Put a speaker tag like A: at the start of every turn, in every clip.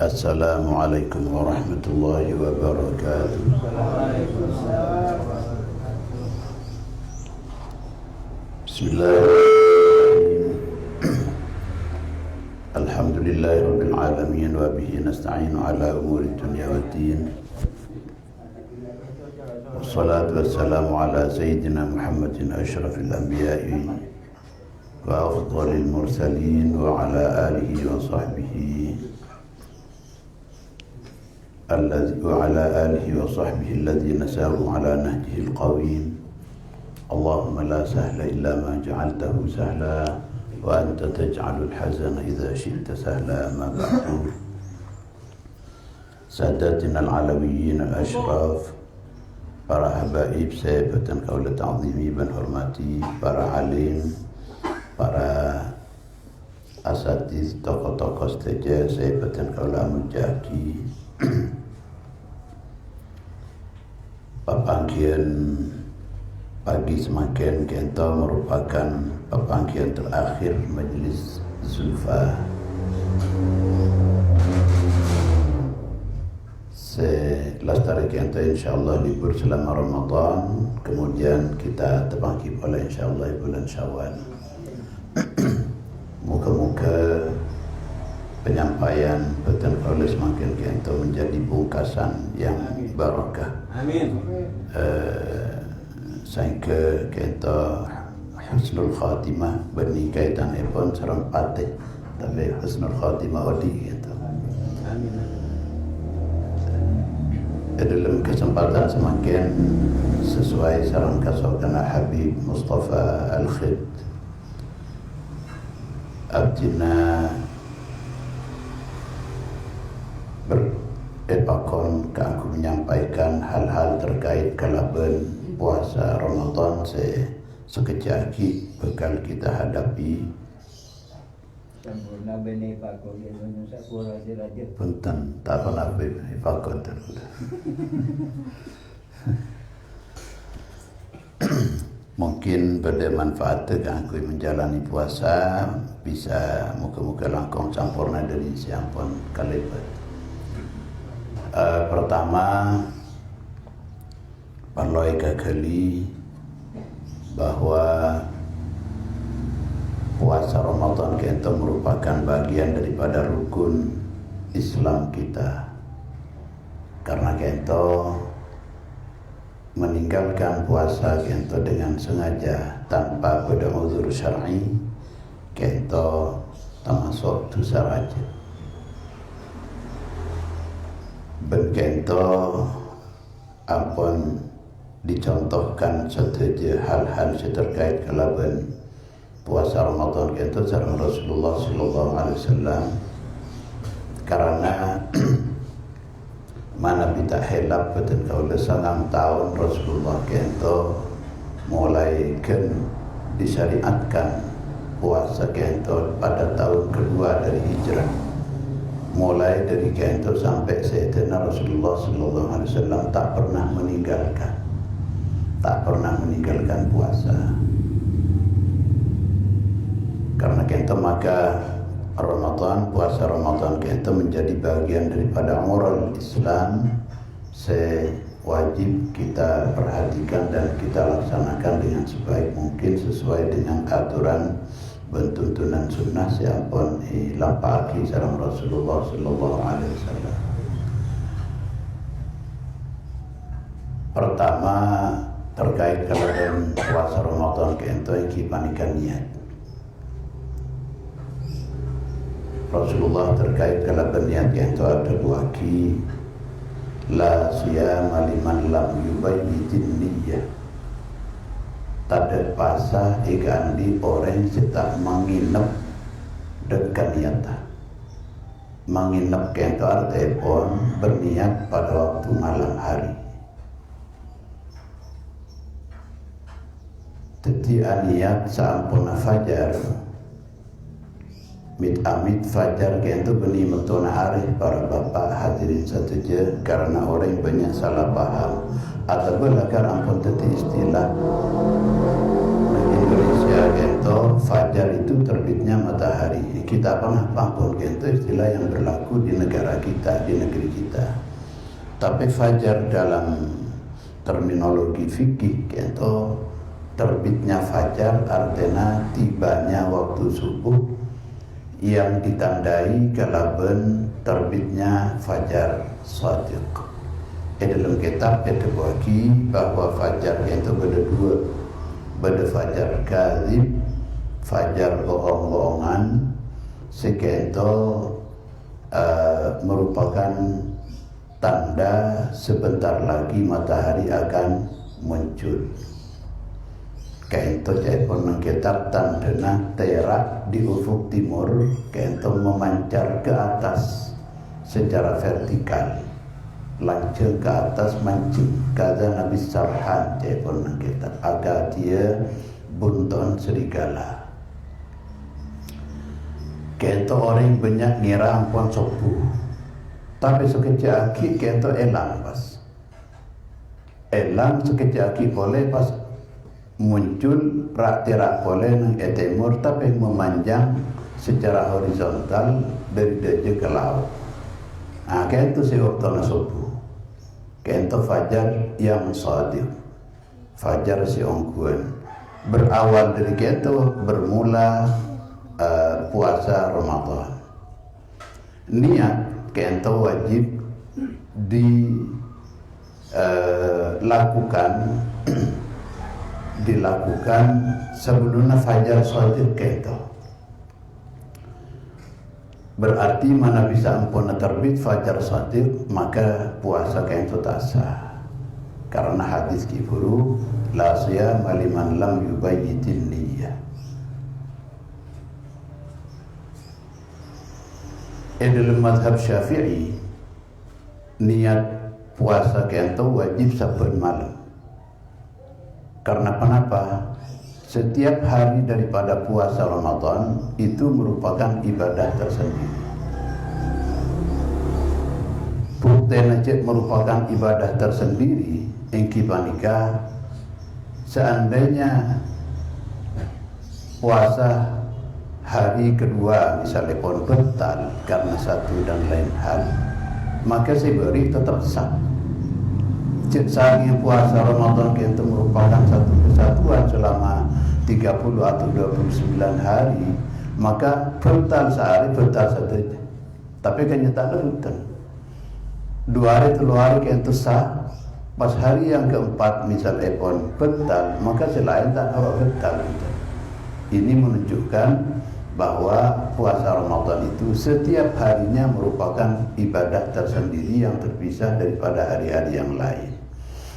A: Assalamualaikum warahmatullahi wabarakatuh. Bismillahirrahmanirrahim. Alhamdulillahirabbil alamin wa bihi nasta'inu ala umuri dunya waddin. Wassalatu wassalamu ala sayyidina Muhammadin asyrafil anbiya'i wa afdhalil mursalin wa ala alihi wa sahbihi الذين ساروا على نهجه القويم. اللهم لا سهل إلا ما جعلته سهلا وأنت تجعل الحزن إذا شئت سهلا. ما بعد. ساداتنا العلويين الأشراف, para habaib saya batan kaula ta'zimi ban hormati, para alim, para asatiz, tokoh-tokoh seteja saya batan kaula mujaki. Papangkian pagi semakin kita merupakan papangkian terakhir Majelis Zulfa. Selestari kita insyaallah libur selama Ramadan, kemudian kita terbangki pula insyaallah bulan Syawal. Muka-muka penyampaian betul oleh semakin kita menjadi bungkasan yang barakah. Amin. Sehingga kita husnul khatimah bernikaitan pun serem patih, tapi husnul khatimah odi gitu. Amin. Dalam kesempatan semakin sesuai saran kasokana Habib Mustafa Al-Khid, abdina berepakon ke aku menyampaikan hal-hal terkait kalaban puasa Ramadan sekejap bakal kita hadapi. Punten tak pernah berepakon terus. Mungkin bermanfaat dengan aku menjalani puasa, bisa muka-muka langkong sampurna dari siapun kalibat. Pertama, perlu kekali bahwa puasa Ramadan kita merupakan bagian daripada rukun Islam kita. Karena kita meninggalkan puasa kita dengan sengaja tanpa pada uzur syar'i, kita termasuk dosa rajin. Berkento ampun dicontohkan saja hal-hal terkait kalaban puasa Ramadan kento sareng Rasulullah sallallahu alaihi wasallam, karena mana kita helap betul kaula 9 tahun Rasulullah kento mulai disyariatkan puasa kento pada tahun kedua dari hijrah. Mulai dari kento sampai Sayyidina Rasulullah sallallahu alaihi wasallam tak pernah meninggalkan puasa. Karena kento maka puasa Ramadan kento menjadi bagian daripada moral Islam, wajib kita perhatikan dan kita laksanakan dengan sebaik mungkin sesuai dengan aturan bentuntunan sunnah siapun lampaki sareng Rasulullah sallallahu alaihi wasallam. Pertama, terkait kalaban puasa Ramadan kento iki panikan niat. Rasulullah terkait kalaban niat kento ada 2 ki, la siyama liman lam yubayyitin niyyah. Tanda puasa ikan di orang kita menginap dekat niatah. Menginap kento arti pun berniat pada waktu malam hari. Jadi niat sampuna fajar, amit fajar kento beni metuna hari para bapak hadirin saja, karena orang banyak salah paham atau belakar ampun tadi istilah saja kento fajar itu terbitnya matahari. Kita pernah paham kento istilah yang berlaku di negara kita, di negeri kita. Tapi fajar dalam terminologi fikih kento terbitnya fajar artinya tibanya waktu subuh yang ditandai kalaban terbitnya fajar shadiq. Dalam kitab ada bagi bahwa fajar itu ada dua, ada fajar kadzib, fajar bohong-bohongan, sekento merupakan tanda sebentar lagi matahari akan muncul. Kento jaipun kitab tandana terak di ufuk timur, kento memancar ke atas secara vertikal. Lancung ke atas mancing kata Nabi Sarhan jaipun kita agar dia bunton serigala. Kento orang banyak ngira ampun sopu, tapi sekejap lagi kento elang pas. Elang sekejap lagi boleh pas muncul rak boleh nang timur tapi memanjang secara horizontal dari daje ke laut. Nah, kento si waktu sopu. Kento fajar yang shadiq, fajar si ongkuan. Berawal dari kento bermula puasa Ramadan. Niat kento wajib dilakukan sebelumnya fajar shadiq kento. Berarti mana bisa ampun terbit fajar shadiq maka puasa kento tak sah. Karena hadis kifuru la siyama liman lam yubayyitin niyyah. Dalam mazhab Syafi'i niat puasa kento wajib saben malam. Karena kenapa? Setiap hari daripada puasa Ramadan itu merupakan ibadah tersendiri. Bukti merupakan ibadah tersendiri. Engki panika seandainya puasa hari kedua misalnya pun batal karena satu dan lain hal, maka seberi tetap sah. Sehari puasa Ramadan itu merupakan satu kesatuan selama 30 atau 29 hari, maka batal sehari batal saja. Tapi kenyataannya betul. 2 hari 3 hari itu sah. Pas hari yang keempat misalnya pun batal, maka selain tak harus batal. Ini menunjukkan bahwa puasa Ramadan itu setiap harinya merupakan ibadah tersendiri yang terpisah daripada hari-hari yang lain.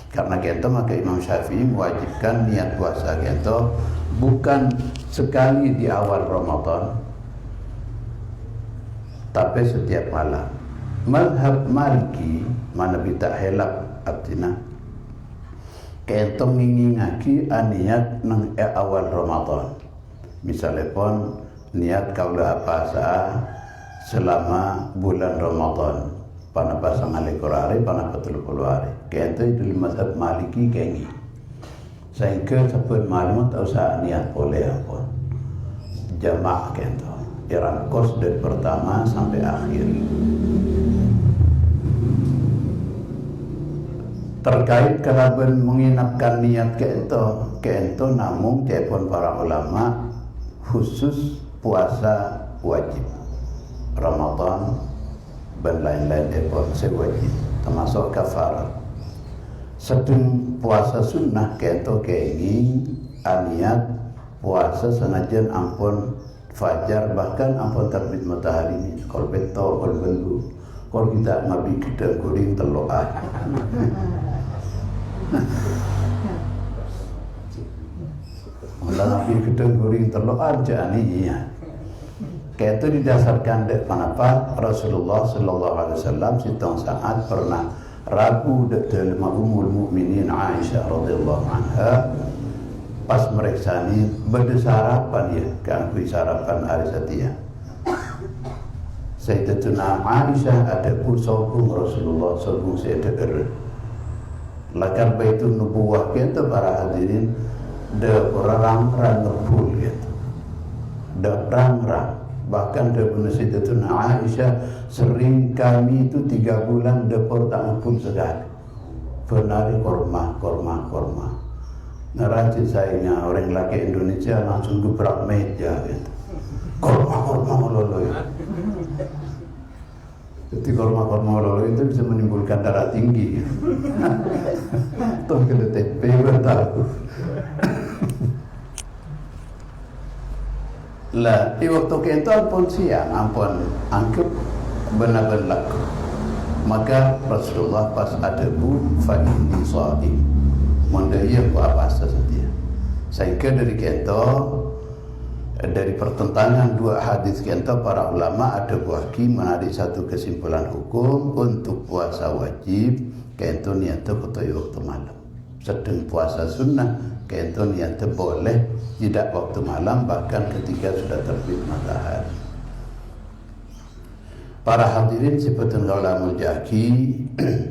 A: Karena kita maka Imam Syafi'i mewajibkan niat puasa kita bukan sekali di awal Ramadan, tapi setiap malam. Mazhab Maliki mana bita helap artinya kita ngingingaki niat nang awal Ramadan. Misalnya pun niat kaula apa selama bulan Ramadan. Pana pasangan lekorare, pana betul-betul hari. Kento itu mazhab Maliki kengi. Sehingga sebut malam tak usah niat boleh pun. Jamaah kento. Irangkos dari pertama sampai akhir. Terkait keraban menginapkan niat kento namun telepon para ulama khusus puasa wajib Ramadan dan lain-lain ekor sewajib termasuk kafarat. Sedang puasa sunnah kento keingi niat puasa senajan ampun fajar bahkan ampun terbit matahari ini kalau beto kalau belu kalau kita ngabi kita guring teloa. Kalau ngabi kita guring teloa jani ya. Itu didasarkan dari kenapa Rasulullah Sallallahu Alaihi Wasallam sitong saat pernah ragu dari Ummul Mukminin Aisyah radhiyallahu anha pas mereka ni bersarapan ya kan sarapan hari setia. Sayyidatuna Aisyah ada sobung Rasulullah sobung saya dengar. Lakan Baitun Nubuwah kita para hadirin de orang-orang ngepul gitu, de orang-orang. Bahkan de Sayyidatuna Aisyah, sering kami itu 3 bulan depor tak ngepul sekali. Penari korma. Ngerajin sayangnya orang laki Indonesia langsung gebrak meja gitu. Korma lolo ya. Jadi korma lolo itu bisa menimbulkan darah tinggi. Tuh kena tempe bertahu. Lah, di waktu itu ampun siang, ampun angkep benar-benar. Maka Rasulullah pas ada bu fa'inni sha'im. Mondaya ku apa saja. Sehingga dari kento, dari pertentangan 2 hadis kento, para ulama ada buahki menarik satu kesimpulan hukum untuk puasa wajib kento niatnya kutai waktu malam. Sedang puasa sunnah kento niatnya boleh tidak waktu malam, bahkan ketika sudah terbit matahari. Para hadirin sebetulnya ulama jaki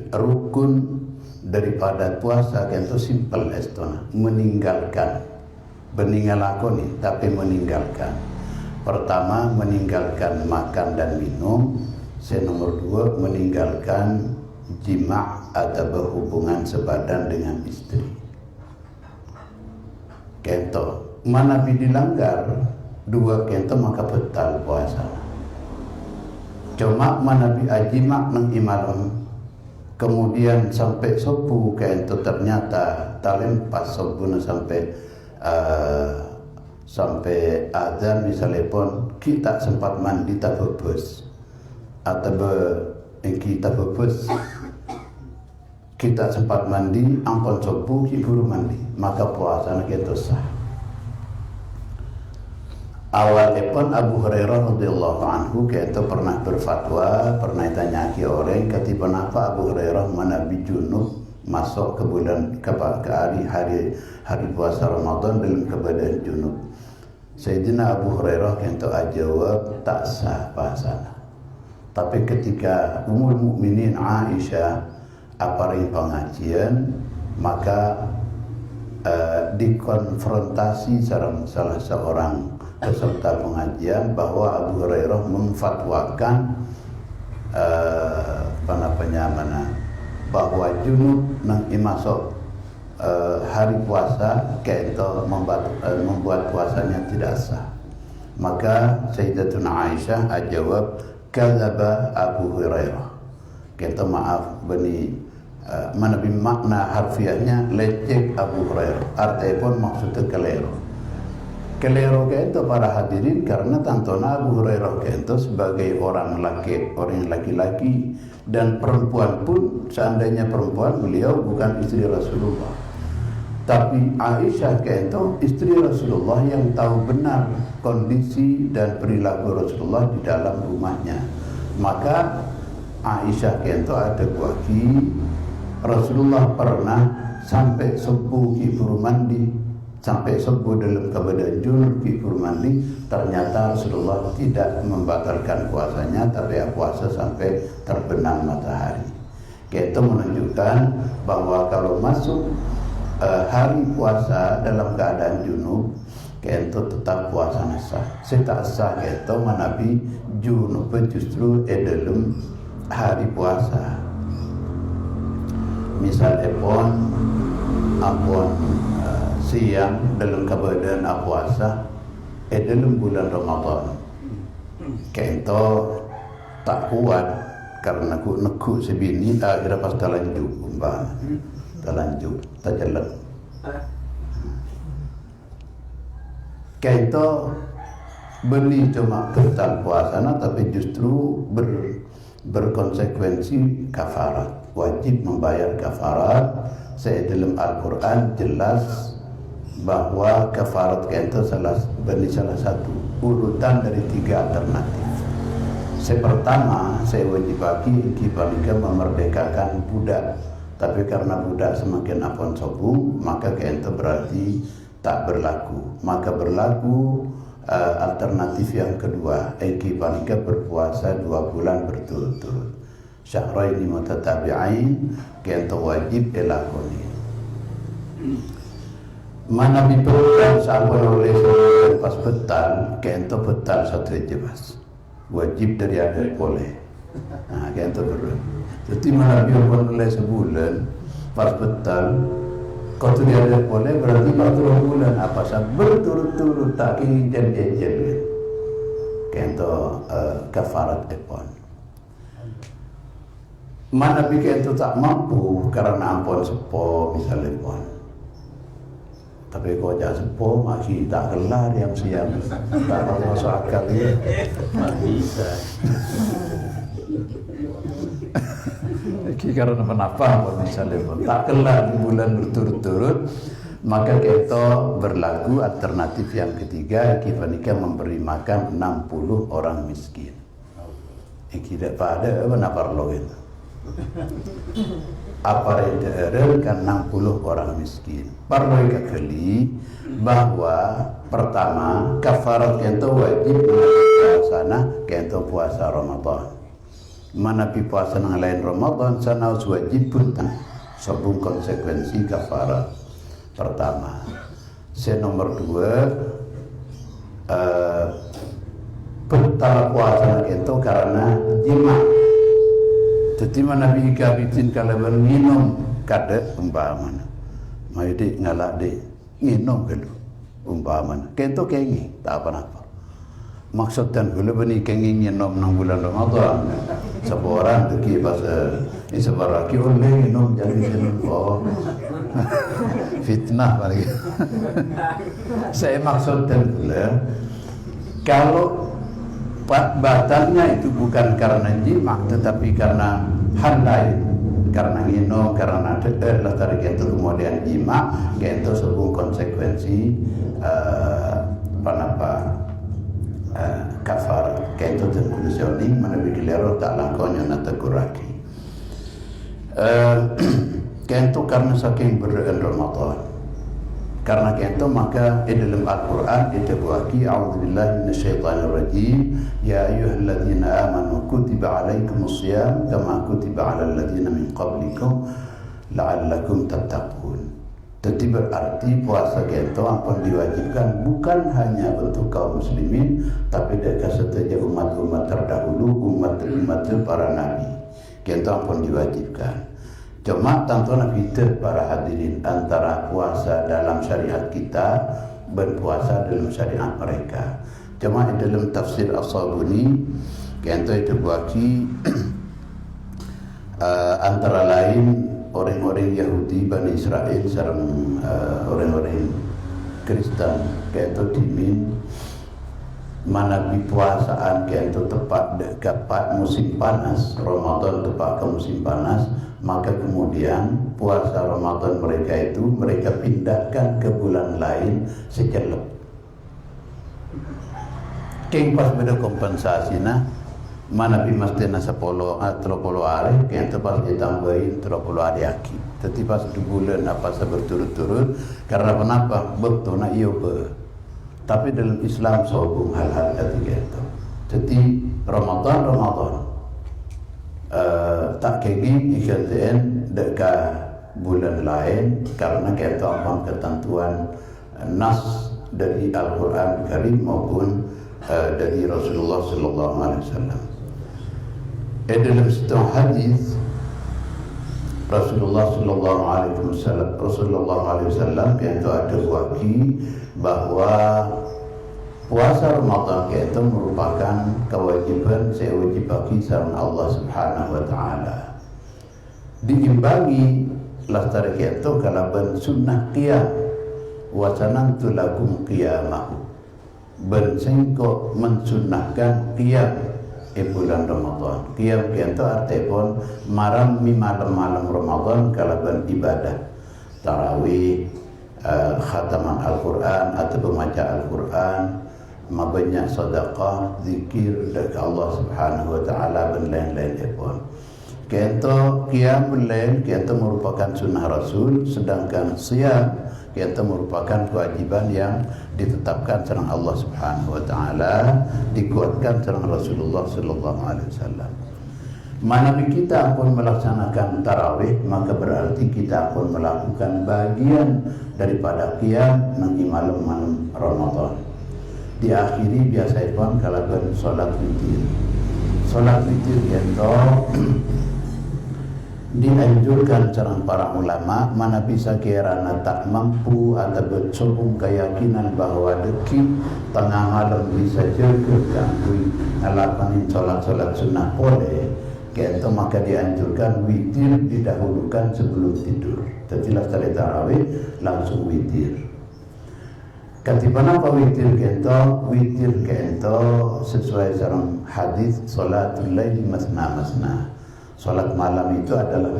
A: rukun daripada puasa kento simpel estona, meninggalkan lakoni tapi meninggalkan. Pertama, meninggalkan makan dan minum. Nomor 2, meninggalkan jima' atau berhubungan sebadan dengan istri. Kento mana dilanggar 2 kento maka batal puasa. Cuma mana ajimak nang imalam kemudian sampai subuh kento ternyata talempas subuhnya sampai azan misalnya pun kita sempat mandi tak bebas atau kita bebas kita sempat mandi ampun subuh buru mandi maka puasa kita sah. Awalnya pun Abu Hurairah radhiyallahu anhu itu pernah berfatwa, pernah ditanyaki orang ketiba apa Abu Hurairah menabi junub masuk ke bulan ke hari puasa Ramadan dalam keadaan junub. Sayyidina Abu Hurairah itu jawab tak sah puasa. Tapi ketika Ummul Mukminin Aisyah aparing pengajian maka dikonfrontasi salah seorang peserta pengajian bahwa Abu Hurairah memfatwakan bahwa junub nang masuk hari puasa kento membuat puasanya tidak sah. Maka Sayyidatuna Aisyah jawab kadzaba Abu Hurairah. Kento maaf bani makna harfiahnya lecek Abu Hurairah. Artinya pun maksudnya kelero itu para hadirin karena tantona Abu Hurairah itu sebagai orang laki-laki dan perempuan pun seandainya perempuan beliau bukan istri Rasulullah. Tapi Aisyah itu istri Rasulullah yang tahu benar kondisi dan perilaku Rasulullah di dalam rumahnya. Maka Aisyah itu ada kuaki Rasulullah pernah sampai subuh buru mandi, sampai subuh dalam keadaan junub buru mandi, ternyata Rasulullah tidak membatalkan puasanya tapi puasa sampai terbenam matahari. Itu menunjukkan bahwa kalau masuk hari puasa dalam keadaan junub itu tetap puasa sah. Setak sah itu menabi junub justru dalam hari puasa. Misalnya pun siang dalam keadaan puasa dalam bulan Ramadan kento tak kuat karena ku neku sebini akhirnya pas talanjut tak jalan kento beli cuma batal puasana tapi justru berkonsekuensi kafarat, wajib membayar kafarat. Saya dalam Al-Quran jelas bahwa kafarat itu salah satu urutan dari 3 alternatif. Pertama, saya wajib bagi kita memerdekakan budak. Tapi karena budak semakin apon sobung, maka itu berarti tak berlaku. Maka berlaku alternatif yang kedua, kita berpuasa 2 bulan berturut-turut. Syahraini mutatabi'ain, kita wajib elakoni. mana bipetan sahabat oleh sebulan pas betal kento betal satu aja pas wajib dari ada boleh nah kento berdua jadi mana bipetan oleh sebulan pas betal kau tu dia ada boleh berarti 40 bulan apa sah berturut-turut tak ingin jadi kento kafarat epon mana bikin itu tak mampu karena ampun sepo misalnya pon tapi kau jangan sepo masih tak kelar yang siang tak masuk akal ya bisa karena kenapa pun misalnya pun tak kelar di bulan berturut-turut maka kita berlaku alternatif yang ketiga kita memberi makan 60 orang miskin tidak pada mana perlu itu apa yang kan 60 orang miskin. Perlu kekali bahwa pertama kafarat kento wajib puasa kento puasa Ramadan. Mana pi puasa nang lain Ramadan sana wajib pun sebung konsekuensi kafarat. Pertama. Nomor 2 petala puasa kento karena jima. Jadi mana bika bikin kalau minum kada umpamana, mai di ngalak di minum kalau umpamana, kento kengi tak apa-apa. Maksud dan kalau bani kengi minum nang bulan Ramadan, seorang tu kipas ini sebarang kau minum jadi minum oh fitnah lagi. Saya maksud dan kalau batalnya itu bukan karena jima tetapi karena hal lain karena minum karena latari kento kemudian jima kento sebuah konsekuensi kafar kento dan kulisioning mana bidilero tak langkonya nata kuraki kento karena saking berdoa Ramadan karena kento maka di dalam Al-Quran ditebuaki a'udzubillahi minasyaitonirrajim ya ayyuhalladzina amanu kutiba alaikumusiyam kama kutiba alal ladzina min qablikum la'allakum tattaqun. Jadi berarti puasa kento ampun diwajibkan bukan hanya untuk kaum muslimin tapi dekat setiap umat-umat terdahulu umat para nabi kento ampun diwajibkan. Cuma tentunya kita para hadirin antara puasa dalam syariat kita dan puasa dalam syariat mereka. Cuma dalam tafsir As-Sabuni kento itu bagi antara lain orang-orang Yahudi Bani Israel serta orang-orang Kristen kento dimin mana puasaan kento tepat dekat musim panas Ramadan tepat ke musim panas maka kemudian puasa Ramadan mereka itu mereka pindahkan ke bulan lain sejelek. Keng pas beda kompensasi mana pi mesti na 10 hari keng pas ditambahin 30 hari aki. Tapi pas 2 bulan apa berturut-turut karena kenapa betul na iyo be. Tapi dalam Islam sobung hal-hal ketiga itu. Jadi Ramadan tak kegi ikhtian dekat bulan lain karena kita ampang ketentuan nas dari Al-Quran Karim maupun dari Rasulullah Sallallahu Alaihi Wasallam. Dalam satu hadis Rasulullah Sallallahu Alaihi Wasallam yang itu ada waki bahwa puasa Ramadan itu merupakan kewajiban saya wajib bagi sama Allah Subhanahu wa taala. Diimbangi lastari itu kalaban sunnah qiyam wa sanantu lakum qiyamah. Ben sengko mensunnahkan qiyam bulan Ramadan. Qiyam itu artinya malam malam Ramadan kalaban ibadah tarawih, khataman Al-Quran atau membaca Al-Quran, banyak sedekah, zikir dari Allah Subhanahu wa taala dan lain-lain pun. Kento qiyamul lail kento merupakan sunnah Rasul sedangkan siyam kento merupakan kewajiban yang ditetapkan oleh Allah Subhanahu wa taala dikuatkan oleh Rasulullah sallallahu alaihi wasallam. Manapi kita pun melaksanakan tarawih, maka berarti kita pun melakukan bagian daripada qiyam nanti malam-malam Ramadan. Diakhiri biasa pun kalau sholat witir. Sholat witir itu dianjurkan cara para ulama, mana bisa kirana tak mampu atau bersobong keyakinan bahwa deki tengah malam bisa juga ganggu ngalapanin sholat sunnah boleh, kento maka dianjurkan witir didahulukan sebelum tidur. Jadi setelah tarawih langsung witir. Katipan apa witir kento? Witir kento sesuai dalam hadis salatul laili masna masna. Salat malam itu adalah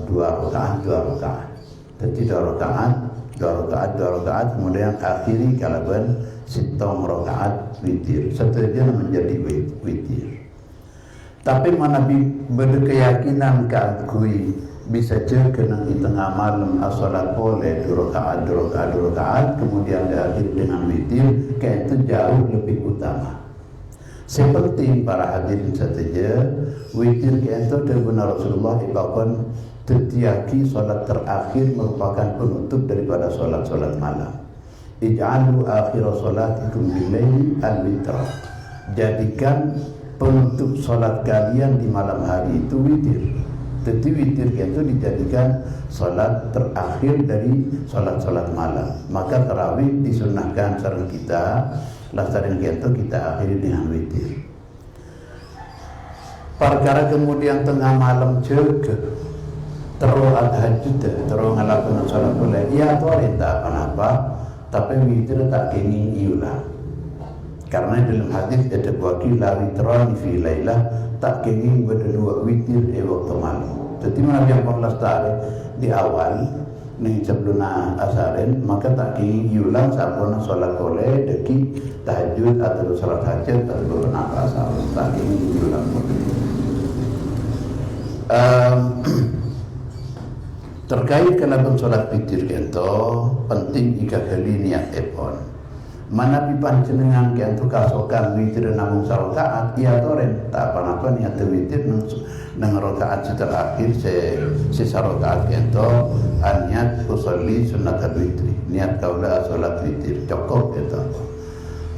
A: dua rakaat. Jadi dua rakaat, kemudian akhiri kalaban sitong rakaat witir. Seterusnya menjadi witir. Tapi mana berkeyakinan keakui bisa kena di tengah malam salat boleh dua rakaat, kemudian diakhiri dengan witir, kayak itu jauh lebih utama. Seperti para hadirin saja, witir itu dari Rasulullah bahkan tetiaki solat terakhir merupakan penutup daripada solat malam. Ij'alu akhir solatikum bilaili al-witra. Jadikan penutup solat kalian di malam hari itu witir. Jadi witir itu dijadikan solat terakhir dari solat malam. Maka tarawih disunahkan sareng kita. Lasarin itu kita akhiri dengan witir. Perkara kemudian tengah malam juga terus tahajud, terus ngelakuin sholat boleh. Ya tuh tak apa-apa, tapi witir tak kini iulah. Karena dalam hadis ada wakil la witran fi lailah, tak kini berdua witir waktu malam. Jadi Nabi yang lestari di awal nih sebelum asarin maka tak kini iulang sabun sholat boleh deki tahajud atau sholat hajat atau beberapa asal tak kini iulang boleh. Terkait kenapa sholat witir itu penting jika kali niat epon. Mana pipanjenengan kento kasokan witir namung sarakaat iya toren tak apa-apa niat witir nang rakaat terakhir se sarakaat kento niat usolli sunnatul witri niat kaula salat witir cukup itu.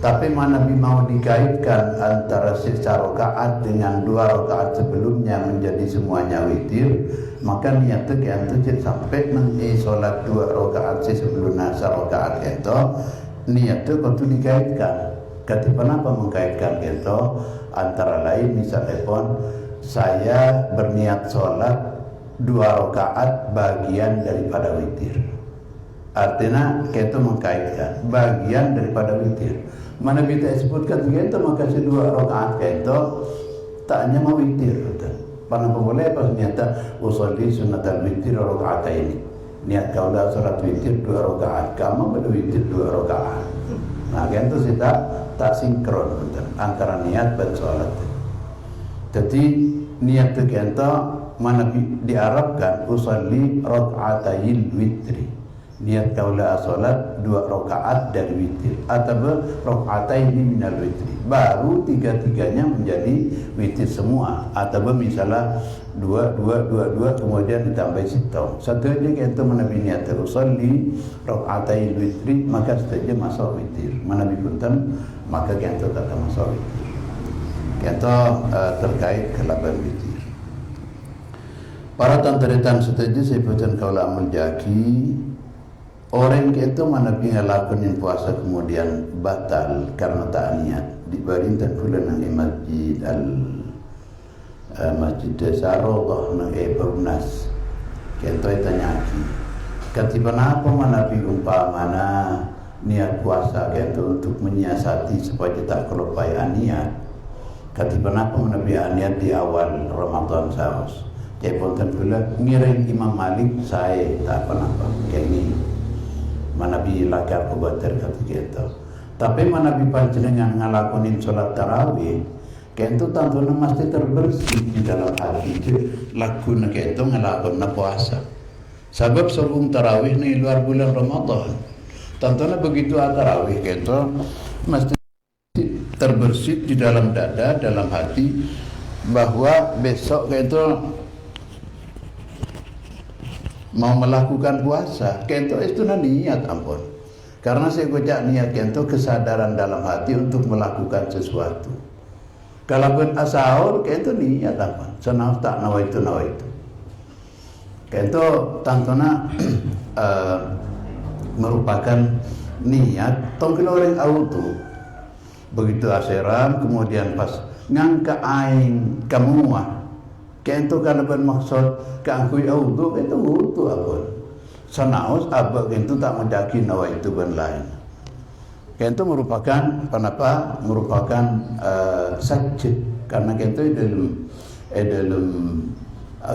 A: Tapi mana mau dikaitkan antara sisa rakaat dengan dua rakaat sebelumnya menjadi semuanya witir, maka niatnya itu sampai nanti sholat dua rakaat sebelum nasa rakaat itu niatnya itu dikaitkan. Kenapa mengkaitkan itu? Antara lain misalnya pun saya berniat sholat dua rakaat bagian daripada witir. Artinya kita mengkaitkan bagian daripada witir. Mana kita sebutkan itu maka dua rakaat itu tak hanya mau witir. Panah boleh pas niatnya usolli sunnatul witir rakaat ini. Niat kau dah sholat witir dua rakaat, kamu pada witir dua rakaat. Nah itu sih tak sinkron antara niat dan sholat. Jadi niat itu mana diarabkan usolli rakaatil witri. Niat kaulah salat dua rakaat dari witir atau rakaatain minal witri, baru tiga-tiganya menjadi witir semua. Atau misalnya dua kemudian ditambah satu aja itu menabi niat usolli rakaatain witri maka saja masuk witir. Menabi punten maka kita tak masuk witir. Kita terkait kelaban witir. Para tantaritan setuju sebutan kaulah menjaki. Orang itu mana pingin lakuin puasa kemudian batal karena tak niat dibandingkan pula nang masjid Sarogah nang Perumnas. Kita tanya lagi. Ketiban apa mana umpamana niat puasa kita untuk menyiasati supaya tak kelupaan niat. Ketiban apa mana niat di awal Ramadan saus. Cepotan pula ngiring Imam Malik saya tak apa-apa kayak ini. Manabi lakar kubater kata kita. Tapi manabi panjenengan ngalakonin sholat tarawih, kento tantuna mesti terbersih di dalam hati itu. Laku nak kento ngalakon na puasa. Sebab sebelum tarawih ni luar bulan Ramadan. Tantuna begitu tarawih kento mesti terbersih di dalam dada, dalam hati. bahwa besok itu mau melakukan puasa, kento itu niat ampun. Karena saya ucap niat kento kesadaran dalam hati untuk melakukan sesuatu. Kalau pun asahur kento niat ampun. Senang tak nawa itu. Kento tantuna merupakan niat tongkil orang auto. Begitu aseram kemudian pas ngangka aing kamuah. Kento kalau bermaksud keangkui auto itu wudu ampun. Sanaus abak itu tak mendaki nawa itu ben lain. Itu merupakan kenapa? Merupakan sajid karena itu dalam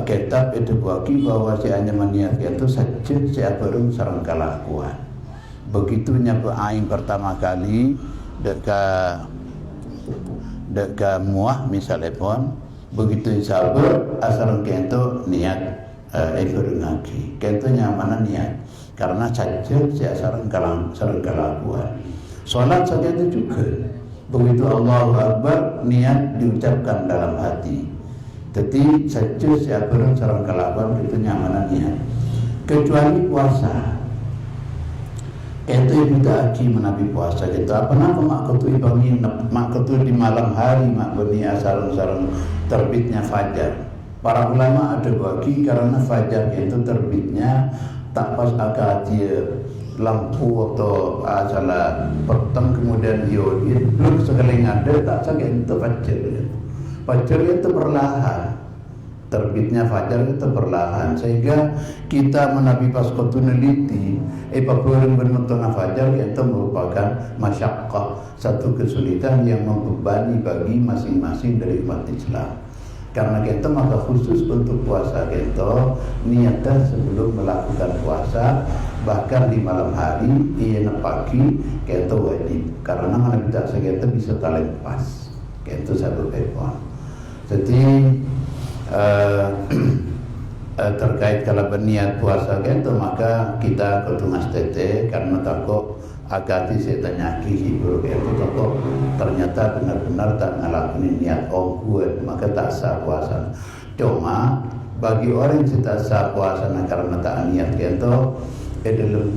A: kitab itu bagi bahwa si hanya meniat itu sajid siapa orang sarang kelakuan. Begitu nyapa aing pertama kali deka muah misalnya pun begitu sabar asal kento niat ngaki kento nyamana niat karena sajid si sarang kelakuan. Salat saja itu juga begitu Allahu Akbar niat diucapkan dalam hati. Jadi sajid siapa orang sarang kelakuan itu nyamana niat. Kecuali puasa. Itu kita aki menabi puasa gitu. Apa nama mak ketu ibangi mak ketu di malam hari mak beni sarang terbitnya fajar. Para ulama ada bagi karena fajar itu terbitnya tak pas akad dia lampu atau salah petang kemudian itu sekali ada tak sakit itu fajar itu perlahan terbitnya fajar itu perlahan sehingga kita menabi pas kotu neliti papuran benutuna fajar itu merupakan masyaqqah satu kesulitan yang membebani bagi masing-masing dari umat Islam. Karena kita maka khusus untuk puasa kita niatkan sebelum melakukan puasa bahkan di malam hari iya pagi kita wajib karena mana kita kita bisa terlepas kita satu telepon. Jadi terkait kalau berniat puasa kita maka kita ketungas tete karena takut agati saya tanya hibur itu takut ternyata benar-benar tak ngelakuin niat buat maka tak sah puasa. Cuma bagi orang yang tak sah puasa karena tak niat kita dalam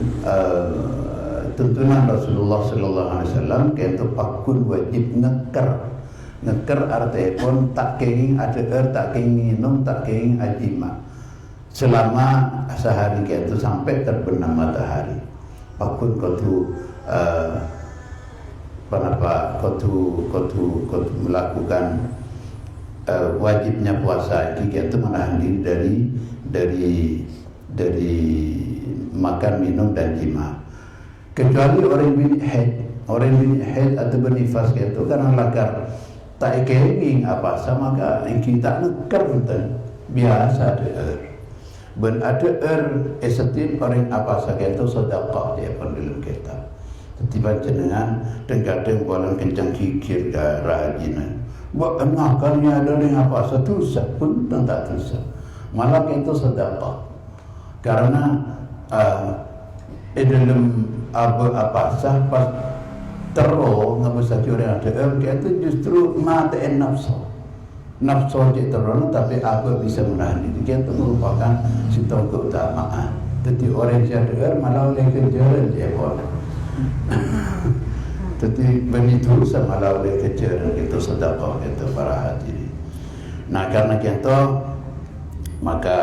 A: tuntunan Rasulullah Sallallahu Alaihi Wasallam kita pakun wajib ngeker artinya pun tak kenging ada tak kenging minum tak kenging ajima selama sehari kita sampai terbenam matahari. Pakun kotu kotu melakukan wajibnya puasa itu menahan diri dari makan minum dan jima kecuali orang bin haid atau bernifas itu karena lakar tak kenging apa sama maka kita neker biasa ben ada esetin orang apa saja itu sedekah dia pun dalam kitab. Setiap jenengan kadang bulan kencang kikir rajinan. Buat makannya ada yang apa satu pun tak dosa. Malah itu sedekah. Karena dalam apa sah pas terus ngabisa orang ada itu justru mata nafsu. Nafsu terlalu tapi aku bisa menahan diri itu merupakan satu keutamaan. Jadi orang yang dengar malah oleh kejaran dia pun. Jadi begitu malah oleh kejaran itu sedekah itu para hadirin. Nah karena kita maka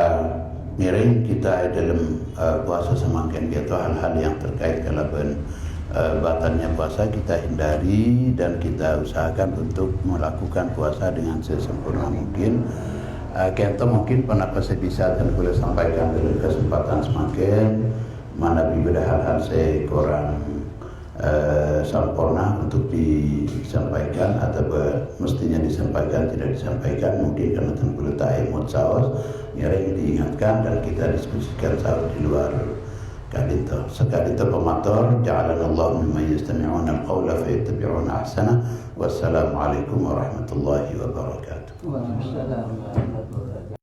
A: miring kita dalam puasa semakin kita hal-hal yang terkait kalaban batalnya puasa kita hindari dan kita usahakan untuk melakukan puasa dengan sesempurna mungkin. Kita mungkin penapa saya bisa dan boleh sampaikan dalam kesempatan semakin mana beda hal-hal saya kurang sempurna untuk disampaikan atau mestinya disampaikan tidak disampaikan mungkin karena tentu tak emot saus yang diingatkan dan kita diskusikan saus di luar kadinto sekadinto pemator ja'alanallahu mimman yastami'una al-qawla fayattabi'una ahsana. Wassalamualaikum warahmatullahi wabarakatuh. Waalaikumsalam.